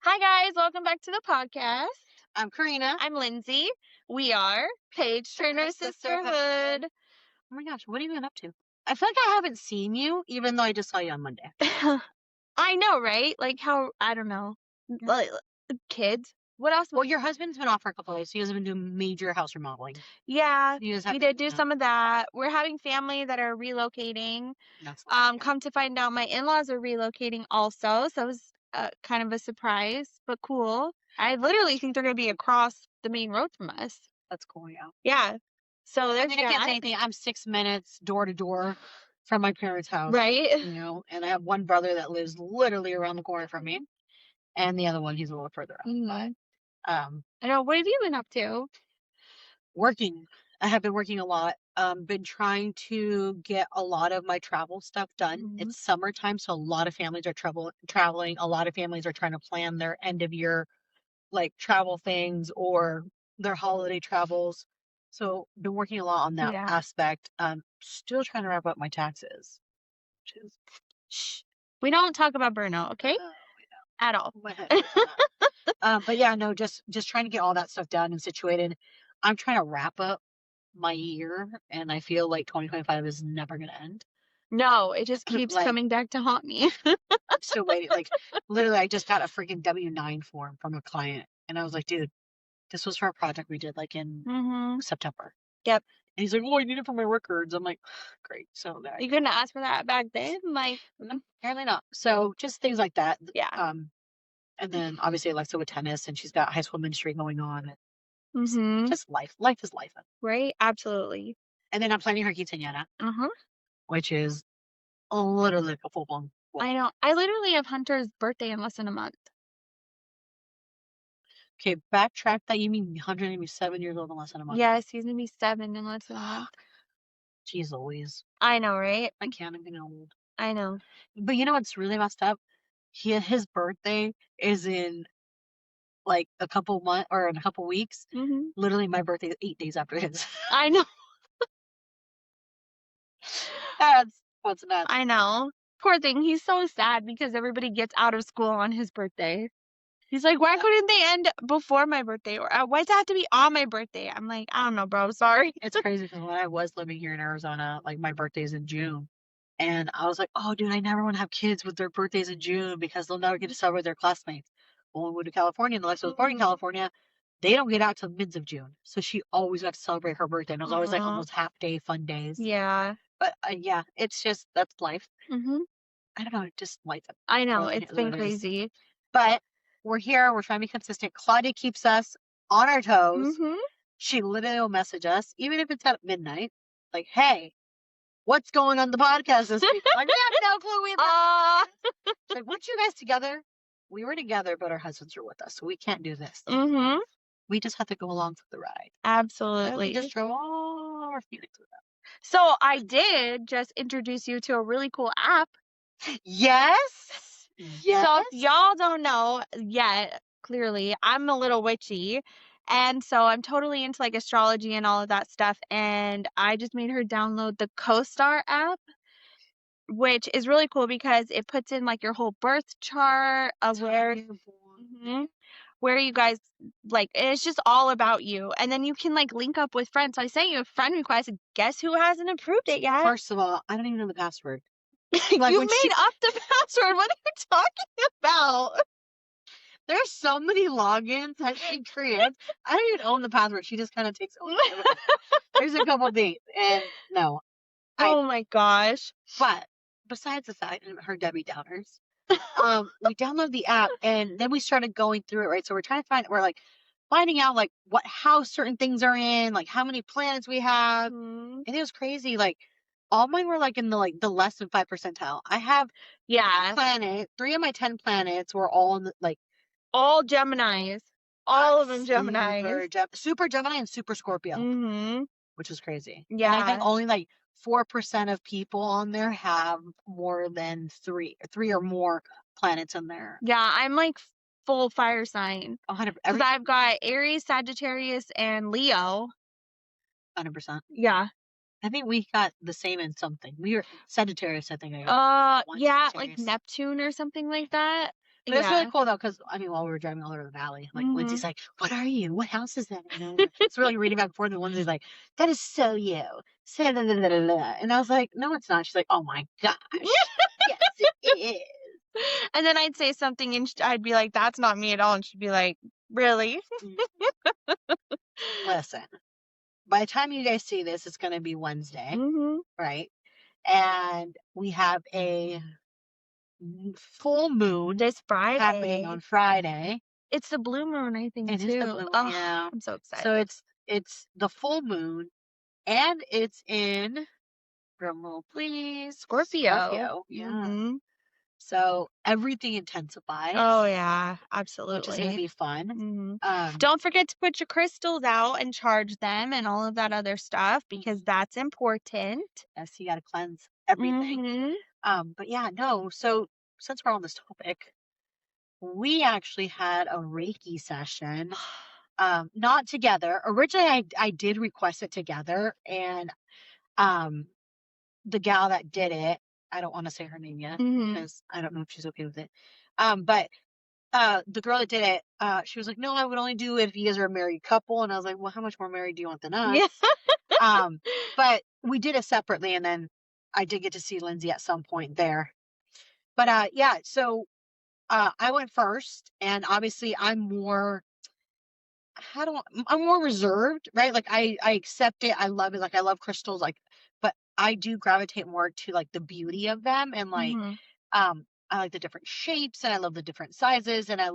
Hi, guys. Welcome back to the podcast. I'm Karina. I'm Lindsay. We are Page Turner Sisterhood. Oh my gosh, what have you been up to? I feel like I haven't seen you, even though I just saw you on Monday. I know, right? Like how, I don't know. Like, kids. What else? Well, your husband's been off for a couple of days, so he hasn't been doing major house remodeling. Yeah, You just we have did do some of that. We're having family that are relocating. That's Come to find out, my in-laws are relocating also. So it was kind of a surprise, but cool. I literally think they're going to be across the main road from us. That's cool, yeah. Yeah. So I there's mean, I can't say anything. I'm 6 minutes door to door from my parents' house. right. And I have one brother that lives literally around the corner from me, and the other one, he's a little further out. Mhm. But I know. What have you been up to? working. I have been working a lot. Been trying to get a lot of my travel stuff done. Mhm. It's summertime, so a lot of families are traveling. A lot of families are trying to plan their end of year like travel things or their holiday travels. So been working a lot on that Yeah. aspect. Still trying to wrap up my taxes, which is Shh. We don't talk about burnout, okay? At all. my head. But yeah, no, just trying to get all that stuff done and situated. I'm trying to wrap up my year, and I feel like 2025 is never gonna end. No, it just keeps Like, coming back to haunt me. I'm still waiting. Like, literally, I just got a freaking W-9 form from a client, and I was like, dude, this was for a project we did like in Mm-hmm. September. Yep. And he's like, oh, I need it for my records. I'm like, great. So You couldn't ask for that back then? Like, no, apparently not. So just things like that. yeah. And then obviously Alexa with tennis, and she's got high school ministry going on. Mm-hmm. Just life. Life is life. Right? Absolutely. And then I'm planning her quinceañera, Uh-huh. which is literally like a full blown. I know. I literally have Hunter's birthday in less than a month. Okay, backtrack that. You mean 187 years old in less than a month? Yes, he's gonna be 7 in less than a month. Jeez Louise. I know, right? I can't even old. I know. But you know what's really messed up? His birthday is in like a couple months or in a couple weeks. Mm-hmm. Literally, my birthday is 8 days after his. I know. That's what's nuts. I know. Poor thing. He's so sad because everybody gets out of school on his birthday. He's like, why couldn't they end before my birthday? Or why does it have to be on my birthday? I'm like, I don't know, bro. Sorry. It's crazy because when I was living here in Arizona, like my birthday's in June. And I was like, oh, dude, I never want to have kids with their birthdays in June because they'll never get to celebrate their classmates. Well, when we moved to California and Alexa was born in California, they don't get out till mids of June. So she always got to celebrate her birthday. And it was always like almost half day fun days. Yeah. But yeah, it's just, that's life. Mm-hmm. I don't know, just life. I know. Really, It's been literally just- crazy. But we're here. We're trying to be consistent. Claudia keeps us on our toes. Mm-hmm. She literally will message us, even if it's at midnight, like, hey, what's going on the podcast this week? Like, we have no clue. She's like, weren't you guys together? We were together, but our husbands are with us, so we can't do this. Mm-hmm. We just have to go along for the ride. Absolutely. We just drove all our Phoenix with them. So I did just introduce you to a really cool app. Yes. Yes. So if y'all don't know yet, clearly, I'm a little witchy. And so I'm totally into like astrology and all of that stuff. And I just made her download the CoStar app, which is really cool because it puts in like your whole birth chart of where you guys like, it's just all about you. And then you can like link up with friends. So I sent you a friend request. And guess who hasn't approved it yet? First of all, I don't even know the password. Like you made up the password. What are you talking about? There's so many logins that she creates. I don't even own the password. She just kind of takes over. There's a couple things, and no. Oh my gosh. But besides the fact, her Debbie Downers, we downloaded the app, and then we started going through it, right? So we're like finding out like what house certain things are in, like how many planets we have, and it was crazy. Like all mine were like in the less than 5 percentile. I have 3 of my 10 planets were all in the, like all Geminis, all of them Geminis, super Gemini and super Scorpio, which is crazy. Yeah, and I think only like 4% of people on there have more than three or more planets in there. Yeah, I'm like full fire sign. 100%. Because I've got Aries, Sagittarius, and Leo. 100%. Yeah. I think we got the same in something. We were Sagittarius, I think. Yeah, like Neptune or something like that. But it's really Yeah. cool though, because I mean, while we were driving all over the valley, like Mhm. Lindsay's like, "What are you? What house is that?" It's really reading back and forth, and Lindsay's like, "That is so you." So, da, da, da, da, da. And I was like, "No, it's not." She's like, "Oh my gosh, yes, it is." And then I'd say something and I'd be like, "That's not me at all." And she'd be like, "Really?" Mm, listen, by the time you guys see this, it's going to be Wednesday, Mhm. right? And we have a full moon This happening Friday. on Friday. It's the blue moon, I think, It is the too. blue moon, Oh, yeah. I'm so So excited. it's the full moon, and it's in, drum roll please, Scorpio. Scorpio. Yeah. Mhm. So everything Oh, intensifies, yeah, which is going to absolutely. be fun. Mhm. Um, Don't forget to put your crystals out and charge them and all of that other stuff because mhm. that's important. Yes, you got to cleanse everything. Mhm. But yeah, no. So since we're on this topic, we actually had a Reiki session. Not together. Originally, I did request it together, and um, the gal that did it, I don't want to say her name yet Mhm. because I don't know if she's okay with it. But the girl that did it, she was like, "No, I would only do it if you guys are a married couple." And I was like, "Well, how much more married do you want than us?" Yeah. Um, but we did it separately, and then I did get to see Lindsay at some point there. But yeah, so I went first, and obviously I'm more reserved, right? Like I accept it. I love it. Like I love crystals, like, but I do gravitate more to like the beauty of them, and like Mhm. I like the different shapes, and I love the different sizes, and I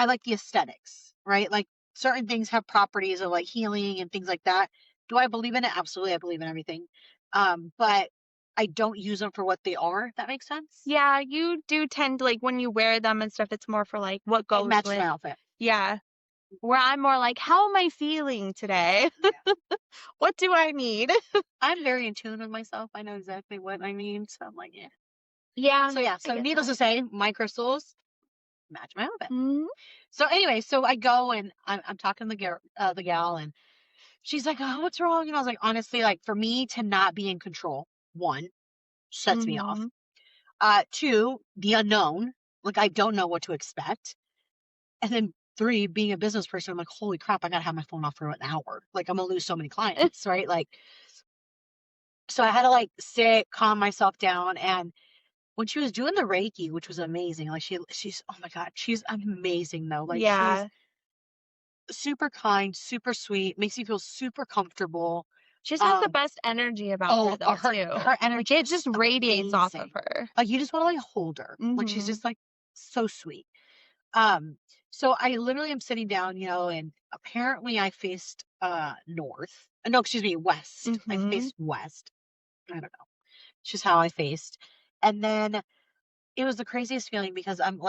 like the aesthetics, right? Like certain things have properties of like healing and things like that. Do I believe in it? Absolutely, I believe in everything. But I don't use them for what they are, if that makes sense. Yeah, you do tend to like when you wear them and stuff, it's more for like what It goes matches my with. outfit. Yeah. Where I'm more like, how am I feeling today? Yeah. What do I need? I'm very in tune with myself. I know exactly what I need. So I'm like, yeah. Yeah, So yeah, I so get needless that. to say, my crystals match my outfit. Mhm. So anyway, so I go and I'm talking to the gal, and she's like, "Oh, what's wrong?" And I was like, honestly, like for me to not be in control, one, sets me off. Mhm. Two, the unknown, like I don't know what to expect. And then three, being a business person, I'm like, holy crap, I gotta have my phone off for an hour. Like I'm gonna lose so many clients, right? Like, so I had to like sit, calm myself down. And when she was doing the Reiki, which was amazing, like she's oh my God, she's amazing though. Like she's Yeah. super kind, super sweet, makes you feel super comfortable. She just has the Um, best energy about her oh, though her too. her Like energy it is just radiates off of amazing. her. Like you just want to like hold her. Like she's Mhm. just like so sweet. Um, so I literally am sitting down, and apparently I faced north. No, excuse me, west. I Mhm. faced west. I don't know. It's just how I faced. And then it was the craziest feeling because I'm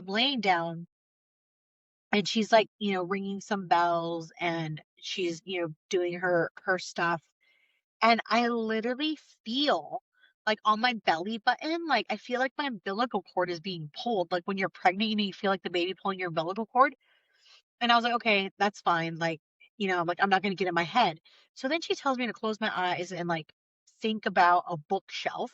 laying down, and she's like, ringing some bells, and she's, doing her stuff. And I literally feel like on my belly button, like I feel like my umbilical cord is being pulled. Like when you're pregnant, you feel like the baby pulling your umbilical cord. And I was like, okay, that's fine. Like, like I'm not going to get in my head. So then she tells me to close my eyes and like think about a bookshelf.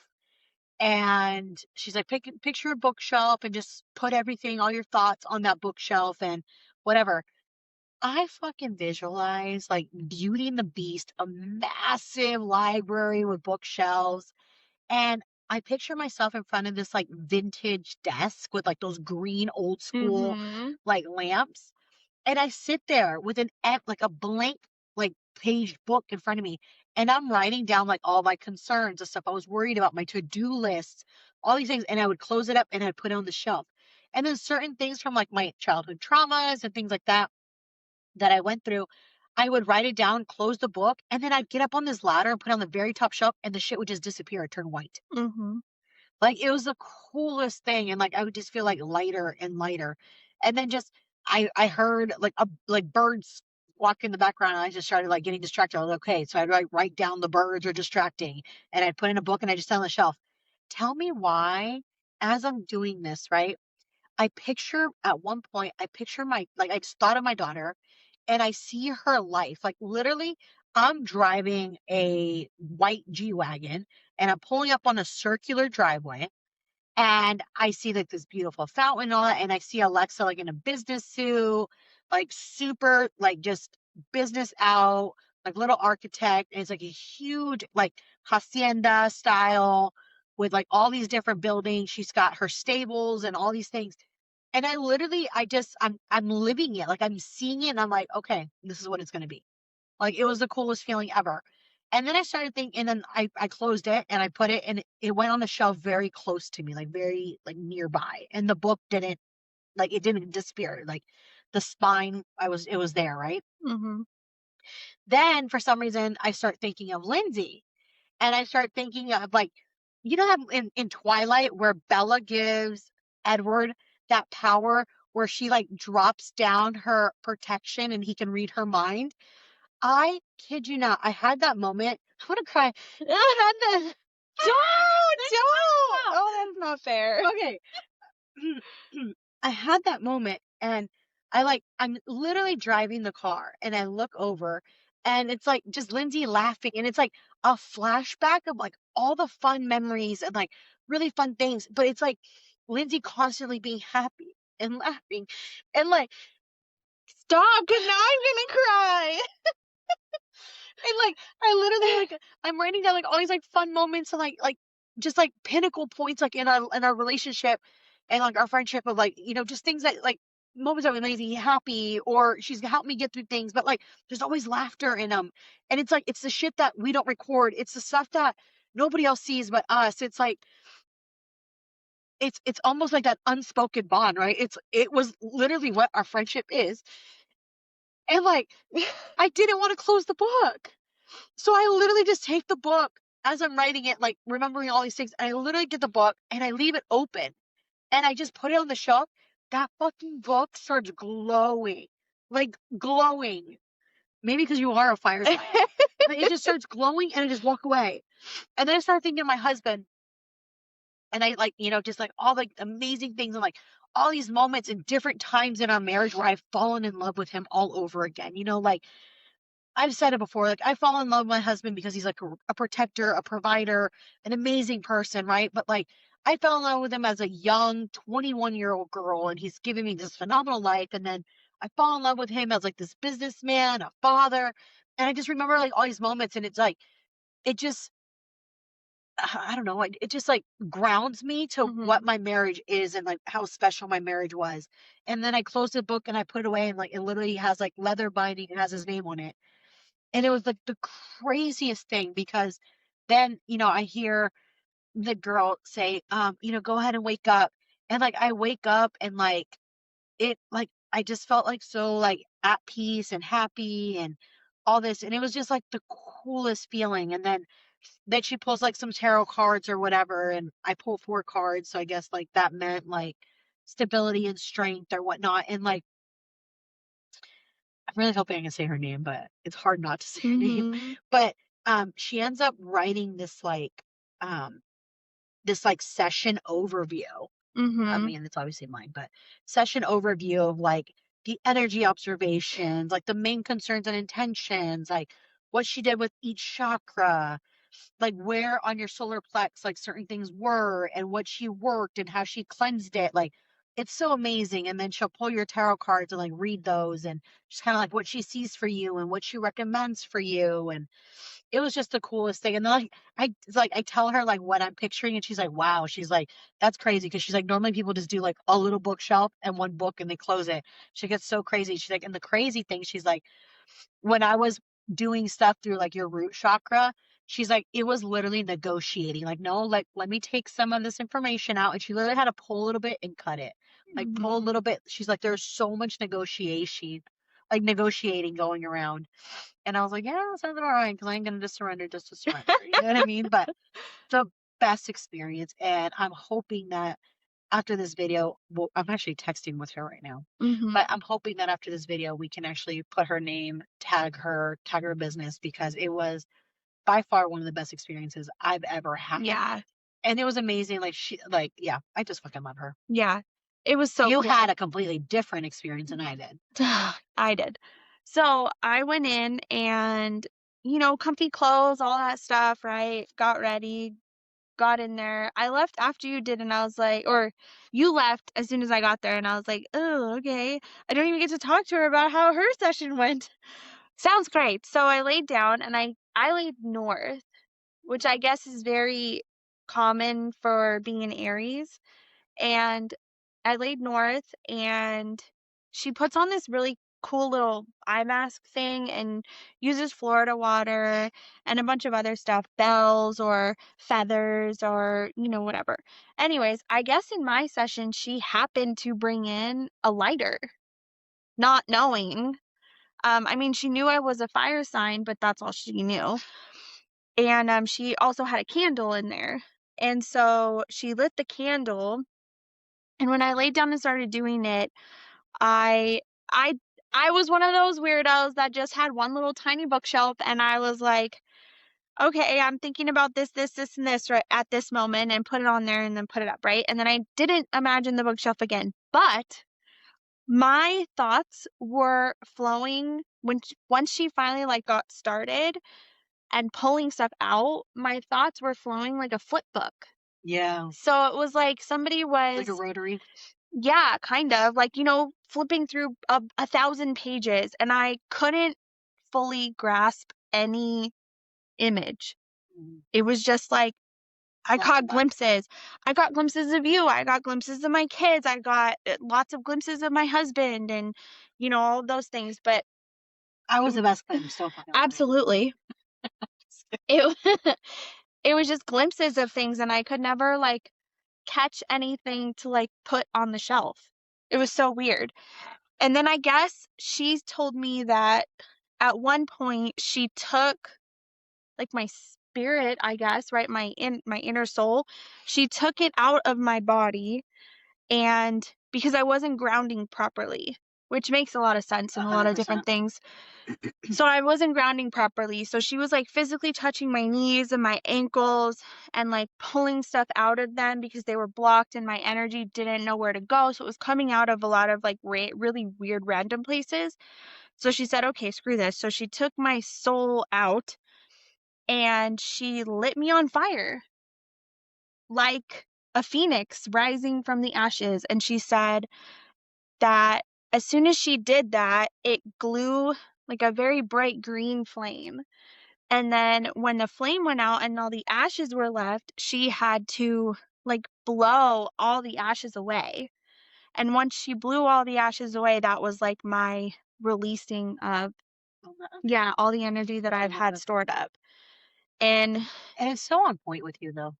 And she's like, picture a bookshelf and just put everything, all your thoughts on that bookshelf and whatever. I fucking visualize like Beauty and the Beast, a massive library with bookshelves. And I picture myself in front of this like vintage desk with like those green old school Mhm. like lamps. And I sit there with like a blank like page book in front of me, and I'm writing down like all my concerns, the stuff I was worried about, my to-do lists, all these things, and I would close it up and I'd put it on the shelf. And then certain things from like my childhood traumas and things like that I went through, I would write it down, close the book, and then I'd get up on this ladder and put it on the very top shelf, and the shit would just disappear and turn white. Mhm. Like, it was the coolest thing, and, like, I would just feel, like, lighter and lighter, and then just I heard, like, birds walk in the background, and I just started, like, getting distracted. I was like, "Okay," so I'd, like, write down the birds are distracting, and I'd put in a book, and I just set on the shelf. Tell me why, as I'm doing this, right, at one point, I picture I just thought of my daughter, and I see her life, like, literally, I'm driving a white G-Wagon, and I'm pulling up on a circular driveway, and I see like this beautiful fountain and all that, and I see Alexa like in a business suit, like super like just business out, like little architect. And it's like a huge like hacienda style with like all these different buildings. She's got her stables and all these things. And I literally, I'm living it. Like I'm seeing it and I'm like, okay, this is what it's gonna be. Like, it was the coolest feeling ever. And then I started thinking, and then I closed it and I put it, and it went on the shelf very close to me, like very like nearby. And the book didn't like it didn't disappear. Like the spine, it was there, right? Mhm. Then for some reason I start thinking of Lindsay. And I start thinking of like, you know how in Twilight where Bella gives Edward that power where she like drops down her protection and he can read her mind? I kid you not, I had that moment. I'm gonna cry. I had that. Don't! Oh, that's not fair. Okay. I had that moment and I'm literally driving the car and I look over and it's like just Lindsay laughing and it's like a flashback of like all the fun memories and like really fun things. But it's like Lindsay constantly being happy and laughing and like Stop, 'cause now I'm gonna cry. and, like, I literally, like, I'm writing down, like, all these, like, fun moments and, just, like, pinnacle points, like, in our relationship and, like, our friendship of, like, you know, just things that, like, moments that made me happy or she's helped me get through things, but, like, there's always laughter in them. And it's, like, it's the shit that we don't record. It's the stuff that nobody else sees but us. It's, like, it's almost like that unspoken bond, right? It was literally what our friendship is. And, like, I didn't wanna close the book. So I literally just take the book as I'm writing it, like remembering all these things, and I literally get the book and I leave it open and I just put it on the shelf. That fucking book starts glowing, like glowing. Maybe because you are a fire sign. But it just starts glowing and I just walk away. And then I start thinking of my husband and I like, you know, just like all the amazing things and like all these moments and different times in our marriage where I've fallen in love with him all over again. You know, like I've said it before, like, I fall in love with my husband because he's, like, a protector, a provider, an amazing person, right? But, like, I fell in love with him as a young 21-year-old girl, and he's given me this phenomenal life, and then I fall in love with him as, like, this businessman, a father, and I just remember, like, all these moments, and it's, like, it just I don't know, it just, like, grounds me to what Mhm. my marriage is and, like, how special my marriage was, and then I closed the book and I put it away, and, like, it literally has, like, leather binding, it has his name on it. And it was, like, the craziest thing because then, you know, I hear the girl say, you know, "Go ahead and wake up." And, like, I wake up and, I just felt, like, so, like, at peace and happy and all this, and it was just, like, the coolest feeling, and then she pulls, like, some tarot cards or whatever, and I pull 4 cards, so I guess, like, that meant, like, stability and strength or whatnot, and, like, I'm really hoping I can say her name, but it's hard not to say her name. Mhm. But, she ends up writing um, this, like, session overview. I Mhm. mean, it's obviously mine, but session overview of, like, the energy observations, like, the main concerns and intentions, like, what she did with each chakra, like where on your solar plex like certain things were and what she worked and how she cleansed it. Like it's so amazing. And then she'll pull your tarot cards and like read those and just kind of like what she sees for you and what she recommends for you. And it was just the coolest thing. And then it's like I tell her like what I'm picturing and she's like, wow. She's like, that's crazy. Cause she's like, normally people just do like a little bookshelf and one book and they close it. She gets so crazy. She's like, and the crazy thing, she's like, when I was doing stuff through like your root chakra, she's like, it was literally negotiating. Like, no, like, let me take some of this information out. And she literally had to pull a little bit and cut it. Like, pull a Mhm. little bit. She's like, there's so much negotiation, like negotiating going around. And I was like, yeah, sounds about right. Cause I ain't gonna just surrender just to surrender. You know what I mean? But the best experience. And I'm hoping that after this video, well, I'm actually texting with her right now, Mhm. but I'm hoping that after this video, we can actually put her name, tag her business because it was by far one of the best experiences I've ever had. Yeah. And it was amazing. Yeah, I just fucking love her. Yeah. It was so You had cool. a completely different experience than I did. I did. So, I went in and, comfy clothes, all that stuff, right? Got ready, got in there. I left after you did, and I was like, or you left as soon as I got there, and I was like, "Oh, okay." I don't even get to talk to her about how her session went. Sounds great. So I laid down and I laid north, which I guess is very common for being an Aries. And I laid north, and she puts on this really cool little eye mask thing and uses Florida water and a bunch of other stuff, bells or feathers or, whatever. Anyways, I guess in my session, she happened to bring in a lighter, not knowing. I mean, she knew I was a fire sign, but that's all she knew. And she also had a candle in there. And so she lit the candle, and when I laid down and started doing it, I I I was one of those weirdos that just had one little tiny bookshelf, and I was like, "Okay, I'm thinking about this, this, this, and this right at this moment," and put it on there and then put it up, right? And then I didn't imagine the bookshelf again. But my thoughts were flowing once she finally like got started and pulling stuff out, my thoughts were flowing like a flip book. Yeah. So it was like somebody Like was, a rotary. yeah, kind of like, flipping through a thousand pages, and I couldn't fully grasp any image. Mhm. It was just like I caught Flashback. glimpses. I got glimpses of you. I got glimpses of my kids. I got lots of glimpses of my husband and, all of those things. But I it was was the best claim so fucking funny. absolutely, it, it was just glimpses of things, and I could never like catch anything to like put on the shelf. It was so weird. And then I guess she told me that at one point she took like my spirit, I guess, right? My inner soul. She took it out of my body, and because I wasn't grounding properly, which makes a lot of sense in A a lot hundred of different percent. things. So I wasn't grounding properly. So she was like physically touching my knees and my ankles and like pulling stuff out of them because they were blocked and my energy didn't know where to go. So it was coming out of a lot of like really weird random places. So she said, "Okay, screw this." So she took my soul out and she lit me on fire like a phoenix rising from the ashes. And she said that as soon as she did that, it glue like a very bright green flame. And then when the flame went out and all the ashes were left, she had to like blow all the ashes away. And once she blew all the ashes away, that was like my releasing of, All that yeah, all the energy that I I've love had it. stored up. And And it's so on point with you though.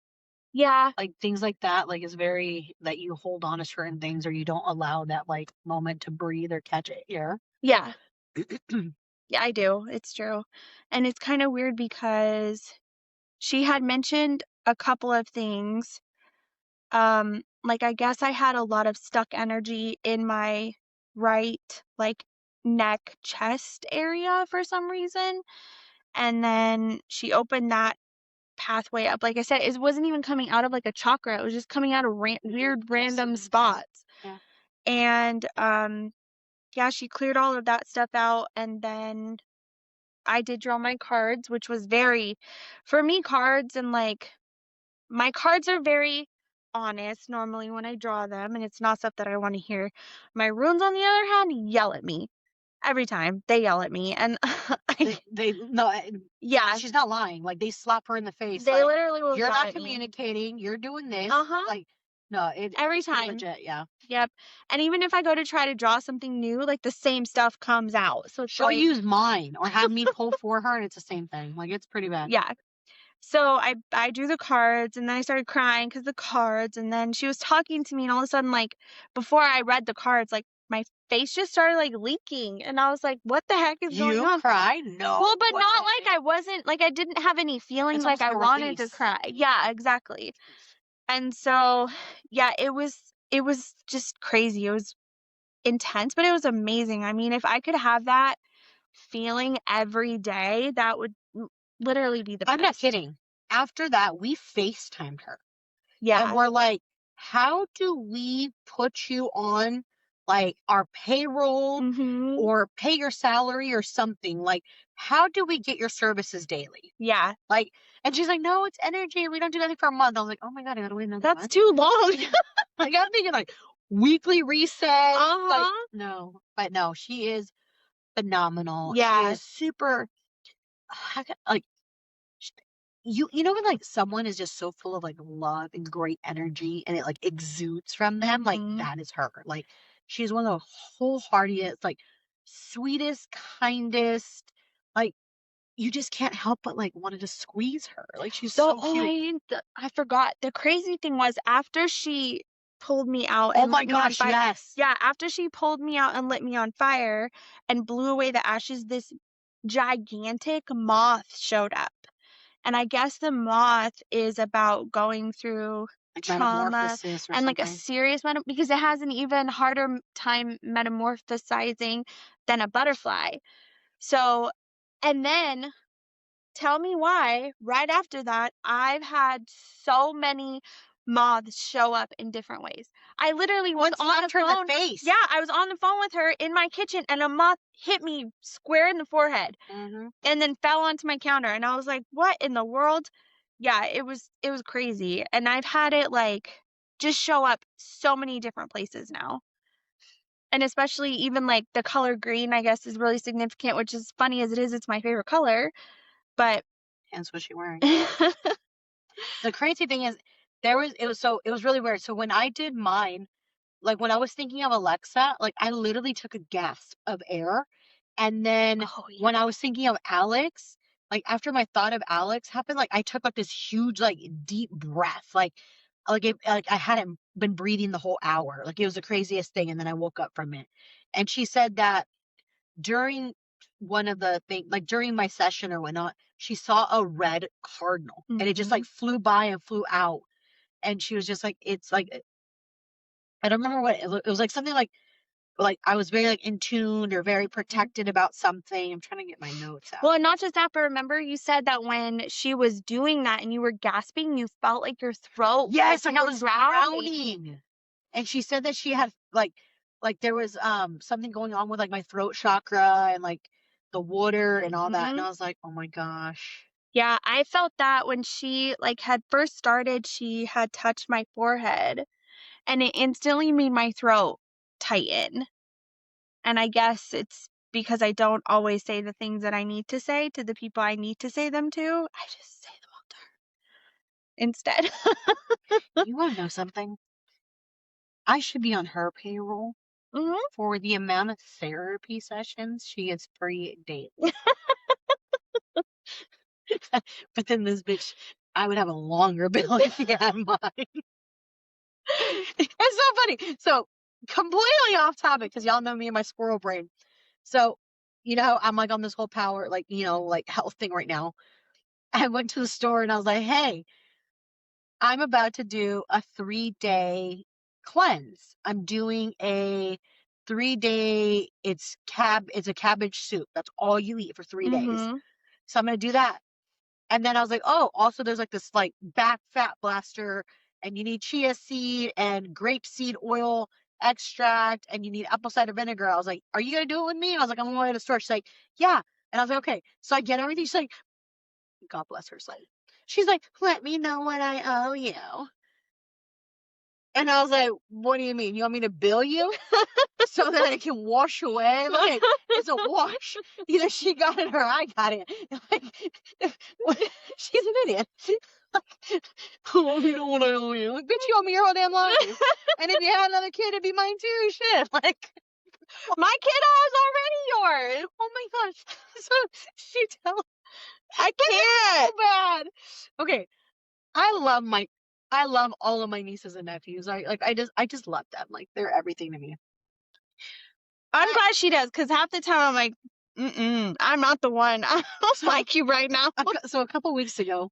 yeah, Like things like that, like it's very that you hold on to certain things or you don't allow that like moment to breathe or catch air. yeah, yeah, I do. It's true. And it's kind of weird because she had mentioned a couple of things. Like I guess I had a lot of stuck energy in my right like neck chest area for some reason. And then she opened that pathway up. Like I said, it wasn't even coming out of like a chakra. It was just coming out of weird random spots. Yeah. And yeah, she cleared all of that stuff out, and then I did draw my cards, which was very, for me, cards and like my cards are very honest normally when I draw them, and it's not stuff that I want to hear. My runes, on the other hand, yell at me every time. They yell at me, and They no, yeah, she's not lying. Like they slap her in the face. they Like literally will you're yell not at me. communicating. You're doing this. Uh-huh. Like no, it Every it's pretty time. legit. Yeah. Yep. And even if I go to try to draw something new, like the same stuff comes out. So it's She'll like, use mine or have me pull for her, and it's the same thing. Like it's pretty bad. yeah. So I drew the cards, and then I started crying because the cards, and then she was talking to me, and all of a sudden, like before I read the cards, like my face just started like leaking, and I was like, what the heck is going You on? cry? No. Well, but What not the like heck? I wasn't like I didn't have any feelings It's like almost I like a wanted to release. cry. Yeah, exactly. And so yeah, it was just crazy. It was intense, but it was amazing. I mean, if I could have that feeling every day, that would literally be the I'm not best. kidding. After that, we FaceTimed her and Yeah. we're like, how do we put you on like our payroll Mhm. or pay your salary or something. Like, how do we get your services daily? Yeah. Like, and she's like, no, it's energy. We don't do nothing for a month. I was like, oh my God, I gotta wait another That's month. too long. Like, I'm thinking like weekly resets. Like, Uh-huh. no, but no, she is phenomenal. She Yeah. is super, like, sh- you know when like someone is just so full of like love and great energy and it like exudes from them, like Mhm. that is her. Like, she's one of the wholeheartedest, like sweetest, kindest, like you just can't help but like wanted to squeeze her. Like, she's The so oh, cute. I forgot. The crazy thing was after she pulled me out Oh and lit my me on gosh, fire. yes. Yeah, after she pulled me out and lit me on fire and blew away the ashes, this gigantic moth showed up. And I guess the moth is about going through Like trauma metamorphosis or and like a something. serious because it has an even harder time metamorphosizing than a butterfly. So, and then tell me why, right after that, I've had so many moths show up in different ways. I literally was One on the slapped her in the phone. face. Yeah, I was on the phone with her in my kitchen and a moth hit me square in the forehead Hmm. and then fell onto my counter and I was like, "What in the world?" Yeah, it was crazy. And I've had it like just show up so many different places now. And especially even like the color green, I guess, is really significant, which is funny as it is, it's my favorite color. But Hence what she wearing. The crazy thing is, it was really weird. So when I did mine, like when I was thinking of Alexa, like I literally took a gasp of air. And then Oh, yeah. when I was thinking of Alex, like after my thought of Alex happened, like I took like this huge, like deep breath. Like I hadn't been breathing the whole hour. Like it was the craziest thing. And then I woke up from it. And she said that during one of the thing, like during my session or whatnot, she saw a red cardinal and it just like Mhm. flew by and flew out. And she was just like, it's like, I don't remember what it was like something like I was very like in tune or very Mhm. protected about something. I'm trying to get my notes Well, out. and not just that, but remember you said that when she was doing that and you were gasping, you felt like your throat Yes, like I was was drowning. drowning. And she said that she had like there was something going on with like my throat chakra and like the water and all that. And Mhm. I was like, oh my gosh. Yeah, I felt that when she, like, had first started, she had touched my forehead, and it instantly made my throat tighten, and I guess it's because I don't always say the things that I need to say to the people I need to say them to, I just say them all to her instead. You want to know something? I should be on her payroll Mhm. for the amount of therapy sessions she gets free daily. But then this bitch, I would have a longer bill if she had mine. It's so funny. So completely off topic because y'all know me and my squirrel brain. So, I'm like on this whole power, like, like health thing right now. I went to the store and I was like, hey, I'm about to do a 3-day cleanse. I'm doing a 3-day, it's a cabbage soup. That's all you eat for 3 days. Mhm. So I'm gonna do that. And then I was like, oh, also there's like this like back fat blaster, and you need chia seed and grape seed oil extract, and you need apple cider vinegar. I was like, are you gonna do it with me? I was like, I'm on my way to the store. She's like, yeah. And I was like, okay. So I get everything. She's like, God bless her soul. She's like, let me know what I owe you. And I was like, what do you mean? You want me to bill you so that it can wash away? Like, it's a wash. Either she got it or I got it. Like, she's an idiot. Like, oh, you know what I owe you. Like, bitch, you owe me your whole damn life. And if you had another kid, it'd be mine too. Shit. Like, My kiddo is already yours. oh my gosh. So she tells, I this is so can't. bad. Okay. I love my, I love all of my nieces and nephews. I just love them. Like, they're everything to me. I'm I, glad she does, because half the time I'm like, "Mm-mm, I'm not the one. I don't so, like you right now." so a couple weeks ago,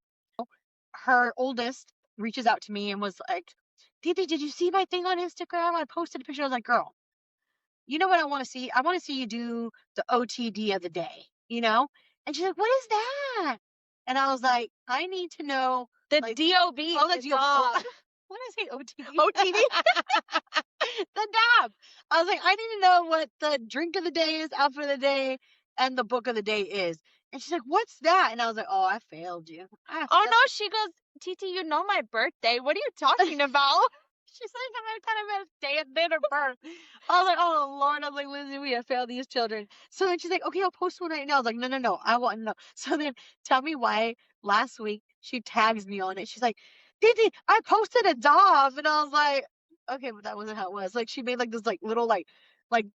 her oldest reaches out to me and was like, Didi, did you see my thing on Instagram? I posted a picture. I was like, girl, you know what I want to see? I want to see you do the OTD of the day, you know? And she's like, what is that? And I was like, I need to know, The like, DOB oh, the is deal. on. What is it, OTD? OTD? The nap. I was like, I need to know what the drink of the day is, outfit of the day, and the book of the day is. And she's like, what's that? And I was like, oh, I failed you. I Oh failed. no, she goes, Titi, you know my birthday. What are you talking about? She's like, I'm kind of a day and dinner birth. I was like, oh Lord. I was like, Lindsay, we have failed these children. So then she's like, okay, I'll post one right now. I was like, no, no, no. I want to know. So then tell me why last week she tags me on it. She's like, Titi, I posted a dove. And I was like, okay, but that wasn't how it was. Like she made like this like little like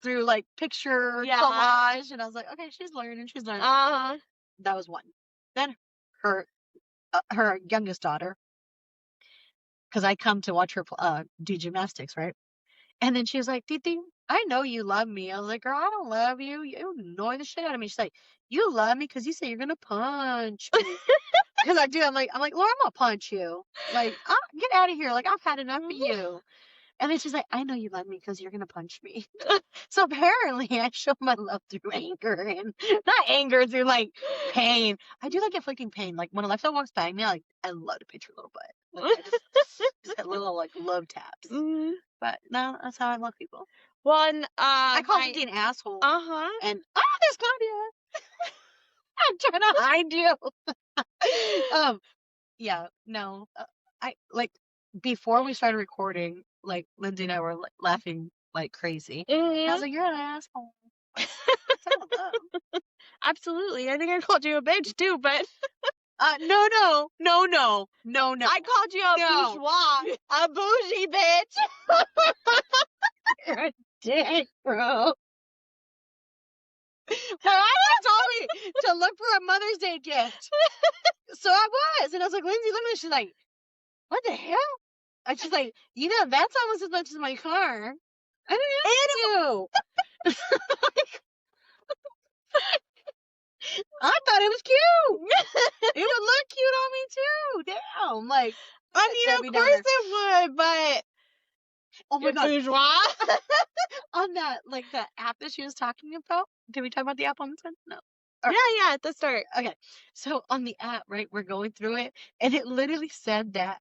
through like picture Yeah. collage. And I was like, okay, she's learning. She's learning. Uh-huh. That was one. Then her her youngest daughter, because I come to watch her do gymnastics, right? And then she was like, Titi, I know you love me. I was like, girl, I don't love you. You annoy the shit out of me. She's like, you love me because you say you're gonna punch me. Because I do. I'm like, Laura, I'm gonna punch you. Like, get out of here. Like, I've had enough of you. And then she's like, I know you love me because you're gonna punch me. So apparently I show my love through anger and not anger, through like pain. I do like inflicting pain. Like when Alexa walks by me, I love to pinch her little butt. Like I just get little like love taps. Mhm. But no, that's how I love people. Well, and I called Titi an asshole. uh-huh. And there's Claudia. I'm trying to hide you. Yeah, no. I like before we started recording, like Lindsay and I were like, laughing like crazy. I was Mhm. like, "You're an asshole." Absolutely. I think I called you a bitch too, but No, no, no, no, no, no. I called you a No. bourgeois, a bougie bitch. You're a dick, bro. My mom told me to look for a Mother's Day gift, so I was, and I was like, Lindsay, look at this. She's like, "What the hell?" And she's like, "You know, that's almost as much as my car." I didn't ask you. I thought it was cute. It would look cute on me too. Damn, like I mean, Debbie of course Downer. it would, but Oh my you're god, bourgeois. on that like that app that she was talking about. Did we talk about the app on this one? No. All right. Yeah, at the start. Okay. So on the app, right, we're going through it, and it literally said that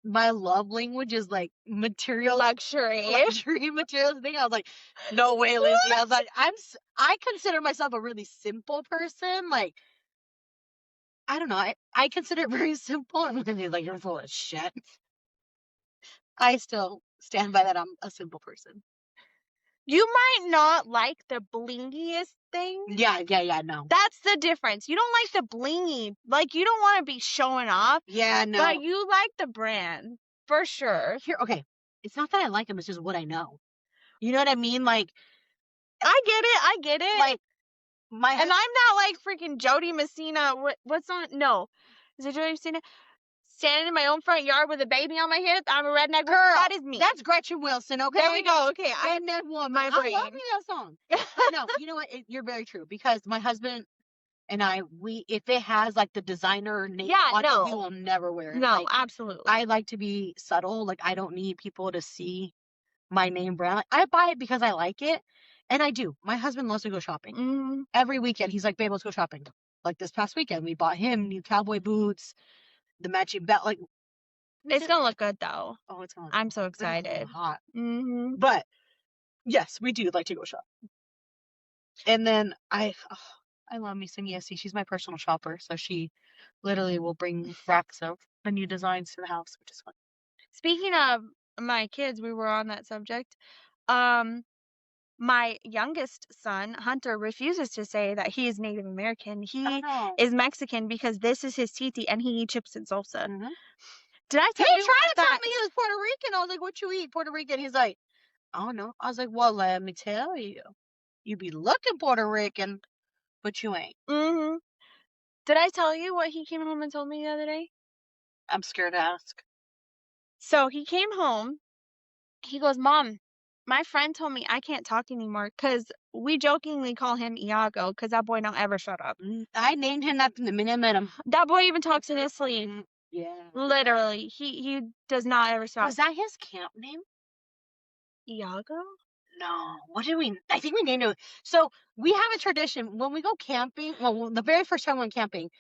my love language is like material Luxury. luxury materials thing. I was like, no way, Lindsay. I was like, I consider myself a really simple person. Like, I don't know. I consider it very simple. And then he's like, you're full of shit. I still stand by that. I'm a simple person. You might not like the blingiest thing. Yeah, no. That's the difference. You don't like the blingy. Like, you don't want to be showing off, Yeah, no. but you like the brand. For sure. Here, okay. It's not that I like him, it's just what I know. You know what I mean? Like, I get it. like my And I'm not like freaking Jody Messina. What's on? No. Is it Jody Messina? Standing in my own front yard with a baby on my hip. I'm a redneck girl. girl. That is me. That's Gretchen Wilson, okay? There we go. Okay. Redneck woman. my I love brain. me that song. No, you know what? You're very true because my husband and I, if it has like the designer name on it, we will never wear it. No, Like, absolutely. I like to be subtle. Like, I don't need people to see my name brand. Like, I buy it because I like it, and I do. My husband loves to go shopping. Mhm. Every weekend, he's like, "Babe, let's go shopping." Like this past weekend, we bought him new cowboy boots, the matching belt. Like, It's gonna look good though. oh, it's gonna. I'm so It's gonna look excited. hot. Mhm. But yes, we do like to go shop. And then I love me some Yessie. She's my personal shopper, so she literally will bring racks of the new designs to the house, which is fun. Speaking of my kids, we were on that subject. My youngest son, Hunter, refuses to say that he is Native American. He is Mexican because this is his titi and he eats chips and salsa. Mhm. Did I He tell you tried to tell that? me he was Puerto Rican. I was like, "What you eat, Puerto Rican?" He's like, "I don't know." I was like, "Well, let me tell you, you be looking Puerto Rican, but you ain't." Mhm. Did I tell you what he came home and told me the other day? I'm scared to ask. So he came home. He goes, Mom, my friend told me I can't talk anymore because we jokingly call him Iago because that boy don't ever shut up. I named him that from the minute I met him. That boy even talks in his sleep. Yeah. Literally. He does not ever stop. Was that his camp name? Iago? No. What did we? I think we named it. So we have a tradition when we go camping. Well, the very first time we went camping,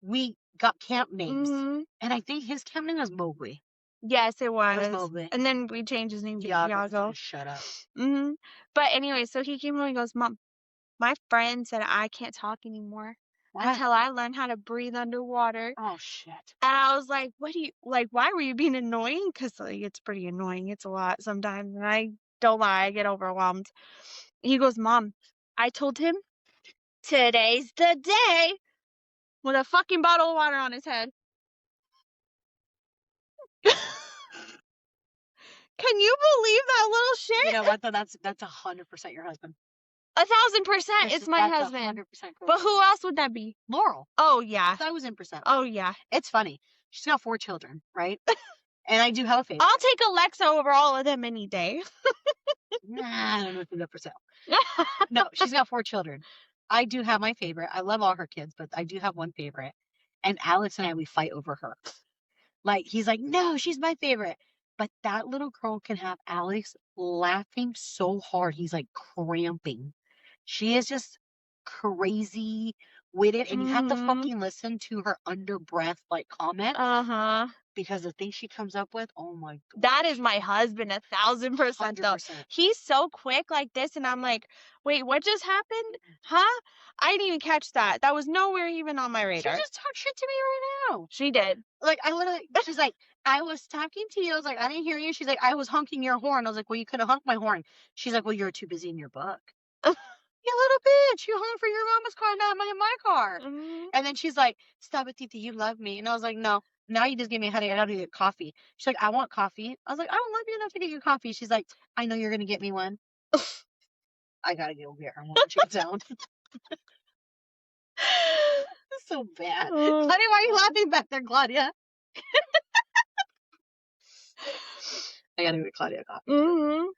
we got camp names, Mhm. and I think his camp name was Mowgli. Yes, it It was was. Mobley. And then we changed his name to Yago. Yago. Shut up. But anyway, so he came home and goes, Mom, my friend said I can't talk anymore What? until I learn how to breathe underwater. Oh, shit. And I was like, what do you, like, why were you being annoying? Because, like, it's pretty annoying. It's a lot sometimes. And I don't lie, I get overwhelmed. He goes, Mom, I told him today's the day with a fucking bottle of water on his head. Can you believe that little shit? You know what, though? That's 100% your husband. 1,000% it's my That's husband. 100% But who else would that be? Laurel. Oh, yeah. 1,000%. Oh, yeah. It's funny. She's got 4 children, right? And I do have a favorite. I'll take Alexa over all of them any day. Nah, I don't know if it's up for sale. No, she's got 4 children. I do have my favorite. I love all her kids, but I do have one favorite. And Alex and I, we fight over her. Like, he's like, no, she's my favorite. But that little girl can have Alex laughing so hard, he's like cramping. She is just crazy with it. And you have to fucking listen to her under breath, like, comment. Uh-huh. Because the things she comes up with, oh my God. That is my husband 1,000% though. 100%. He's so quick like this, and I'm like, wait, what just happened? Huh? I didn't even catch that. That was nowhere even on my She radar. just talked shit to me right now. She did. Like, I literally, she's like, I was talking to you. I was like, I didn't hear you. She's like, I was honking your horn. I was like, well, you could have honked my horn. She's like, well, you're too busy in your book. You little bitch, you honked for your mama's car, not my car. And then she's like, stop it, Titi, you love me. And I was like, no, now you just gave me a headache. I gotta get coffee. She's like, I want coffee. I was like, I don't love you enough to get you coffee. She's like, I know you're gonna get me one. I gotta go get her one when she gets down. It's so bad. Claudia, why are you laughing back there, Claudia? I gotta go get Claudia a coffee.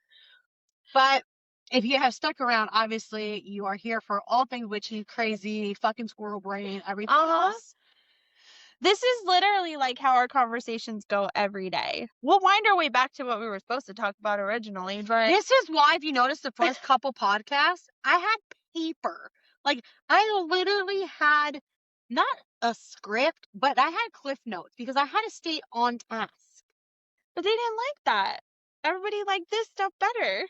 But if you have stuck around, obviously you are here for all things witchy, crazy, fucking squirrel brain, everything else. This is literally like how our conversations go every day. We'll wind our way back to what we were supposed to talk about originally, but this is why, if you notice the first couple podcasts, I had paper. Like, I literally had not a script, but I had cliff notes because I had to stay on task. But they didn't like that. Everybody liked this stuff better.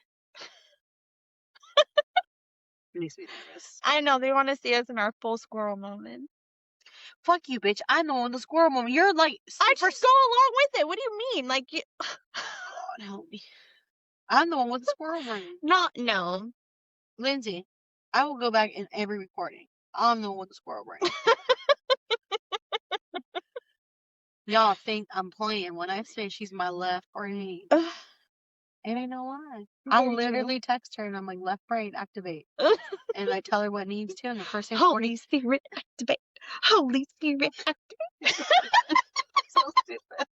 It makes me nervous. I know, they want to see us in our full squirrel moment. Fuck you, bitch. I know in the squirrel moment. You're like, I just go along with it. What do you mean? Like, you... God help me. I'm the one with the squirrel brain. No. Lindsay, I will go back in every recording. I'm the one with the squirrel brain. Y'all think I'm playing when I say she's my left brain. It ain't no lie. I literally text her and I'm like, left brain, activate. And I tell her what needs to, and the first thing Holy Spirit, activate. Holy Spirit, activate. So stupid.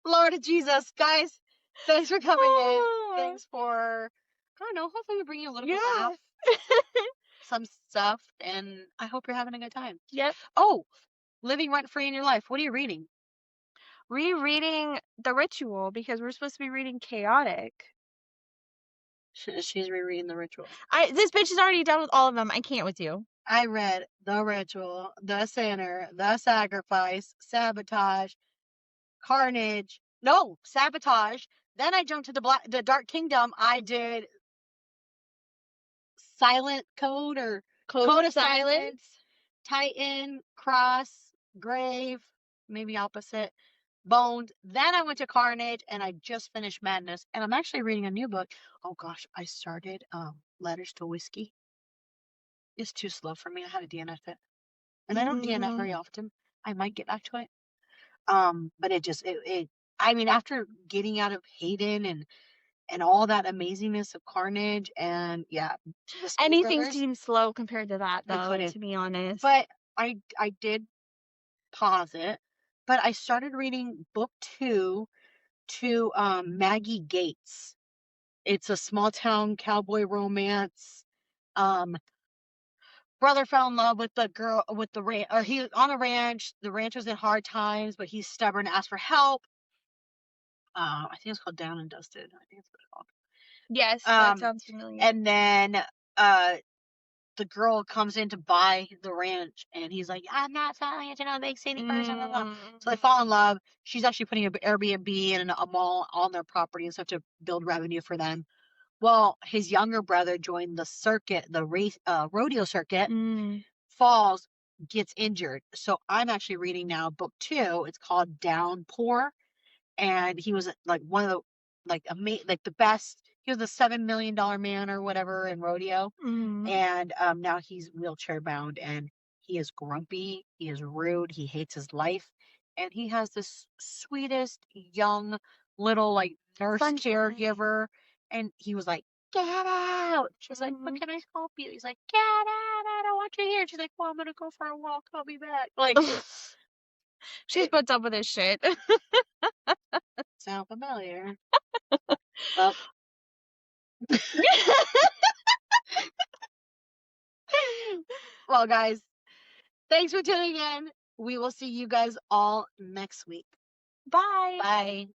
Lord of Jesus, guys, thanks for coming in. Thanks for, I don't know, hopefully we bring you a little bit of laugh. Some stuff, and I hope you're having a good time. Yep. Oh, living rent free in your life. What are you reading? Rereading The Ritual because we're supposed to be reading Chaotic. She's rereading The Ritual. This bitch is already done with all of them. I can't with you. I read The Ritual, The Sinner, The Sacrifice, Sabotage, Carnage. No, Sabotage. Then I jumped to the Dark Kingdom. I did Silent Code or Code of Silence, Titan, Cross, Grave, maybe opposite, Boned. Then I went to Carnage, and I just finished Madness. And I'm actually reading a new book. Oh gosh, I started Letters to Whiskey. It's too slow for me. I had to DNF it, and I don't DNF very often. I might get back to it. But it I mean, after getting out of Hayden and all that amazingness of Carnage, and yeah, anything seems slow compared to that, though, to be honest. But I did pause it. But I started reading book 2 to Maggie Gates. It's a small town cowboy romance. Brother fell in love with the girl with the ranch, or he on a ranch. The ranch was in hard times, but he's stubborn, asked for help. I think it's called Down and Dusted. I think it's what it's called. Yes, that sounds familiar. And then the girl comes in to buy the ranch, and he's like, "I'm not selling it to no big city person." Blah, blah. So they Mm. fall in love. She's actually putting an Airbnb and a mall on their property and stuff to build revenue for them. Well, his younger brother joined the circuit, the rodeo circuit, Mm. falls, gets injured. So I'm actually reading now book two. It's called Downpour, and he was like one of the like the best. He was a $7 million man or whatever in rodeo, Mhm. and now he's wheelchair bound, and he is grumpy, he is rude, he hates his life, and he has this sweetest young little like nurse Sunshine. caregiver, and he was like, "Get out!" She's like, "What Mhm. can I help you?" He's like, "Get out! I don't want you here." She's like, "Well, I'm gonna go for a walk. I'll be back." Like, She it puts up with his shit. sound familiar? Well, well, guys, thanks for tuning in. We will see you guys all next week. Bye. Bye.